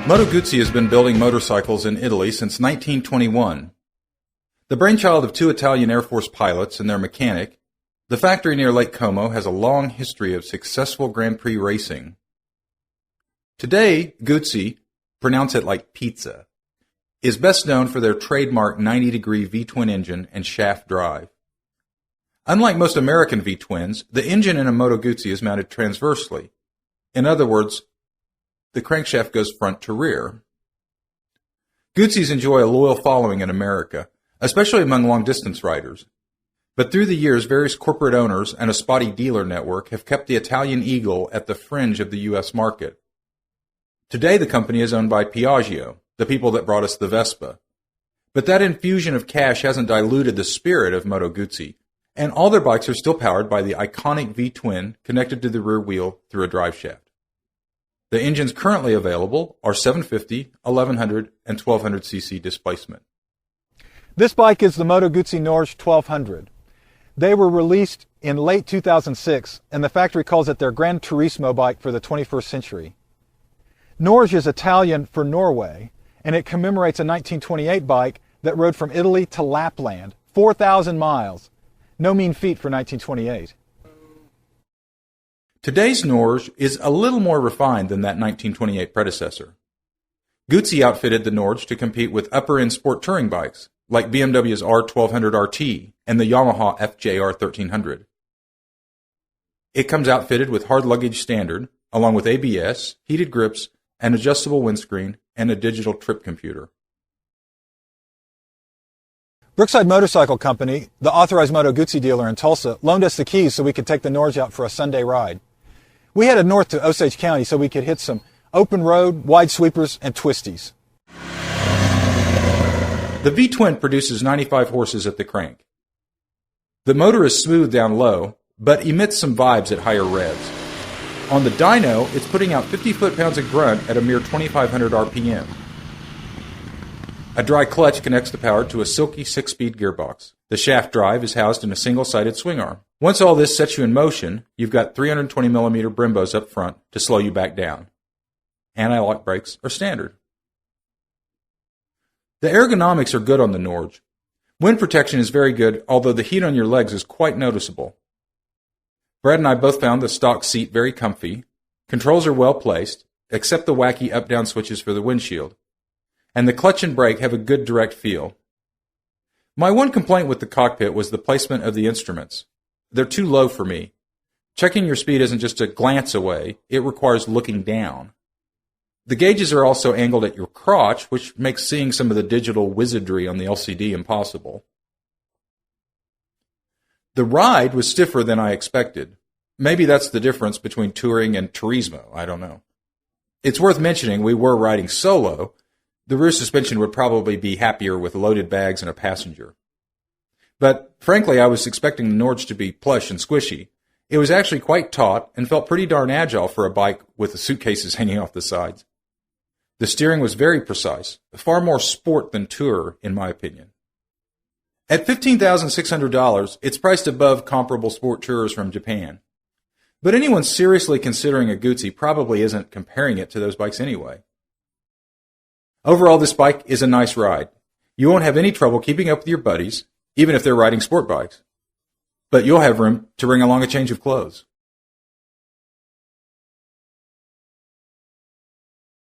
Moto Guzzi has been building motorcycles in Italy since 1921. The brainchild of two Italian Air Force pilots and their mechanic, the factory near Lake Como has a long history of successful Grand Prix racing. Today, Guzzi, pronounce it like pizza, is best known for their trademark 90-degree V-twin engine and shaft drive. Unlike most American V-twins, the engine in a Moto Guzzi is mounted transversely. In other words, the crankshaft goes front to rear. Guzzis enjoy a loyal following in America, especially among long-distance riders. But through the years, various corporate owners and a spotty dealer network have kept the Italian Eagle at the fringe of the U.S. market. Today, the company is owned by Piaggio, the people that brought us the Vespa. But that infusion of cash hasn't diluted the spirit of Moto Guzzi, and all their bikes are still powered by the iconic V-twin connected to the rear wheel through a drive shaft. The engines currently available are 750, 1100, and 1200 cc displacement. This bike is the Moto Guzzi Norge 1200. They were released in late 2006, and the factory calls it their gran turismo bike for the 21st century. Norge is Italian for Norway, and it commemorates a 1928 bike that rode from Italy to Lapland, 4,000 miles. No mean feat for 1928. Today's Norge is a little more refined than that 1928 predecessor. Guzzi outfitted the Norge to compete with upper-end sport touring bikes, like BMW's R1200 RT and the Yamaha FJR 1300. It comes outfitted with hard luggage standard, along with ABS, heated grips, an adjustable windscreen, and a digital trip computer. Brookside Motorcycle Company, the authorized Moto Guzzi dealer in Tulsa, loaned us the keys so we could take the Norge out for a Sunday ride. We headed north to Osage County so we could hit some open road, wide sweepers, and twisties. The V-twin produces 95 horses at the crank. The motor is smooth down low, but emits some vibes at higher revs. On the dyno, it's putting out 50 foot-pounds of grunt at a mere 2,500 RPM. A dry clutch connects the power to a silky 6-speed gearbox. The shaft drive is housed in a single-sided swing arm. Once all this sets you in motion, you've got 320mm Brembos up front to slow you back down. Anti-lock brakes are standard. The ergonomics are good on the Norge. Wind protection is very good, although the heat on your legs is quite noticeable. Brad and I both found the stock seat very comfy. Controls are well placed, except the wacky up-down switches for the windshield. And the clutch and brake have a good direct feel. My one complaint with the cockpit was the placement of the instruments. They're too low for me. Checking your speed isn't just a glance away, it requires looking down. The gauges are also angled at your crotch, which makes seeing some of the digital wizardry on the LCD impossible. The ride was stiffer than I expected. Maybe that's the difference between touring and turismo, I don't know. It's worth mentioning we were riding solo. The rear suspension would probably be happier with loaded bags and a passenger. But frankly, I was expecting the Norge to be plush and squishy. It was actually quite taut and felt pretty darn agile for a bike with the suitcases hanging off the sides. The steering was very precise, far more sport than tour, in my opinion. At $15,600, it's priced above comparable sport tours from Japan. But anyone seriously considering a Guzzi probably isn't comparing it to those bikes anyway. Overall, this bike is a nice ride. You won't have any trouble keeping up with your buddies, even if they're riding sport bikes. But you'll have room to bring along a change of clothes.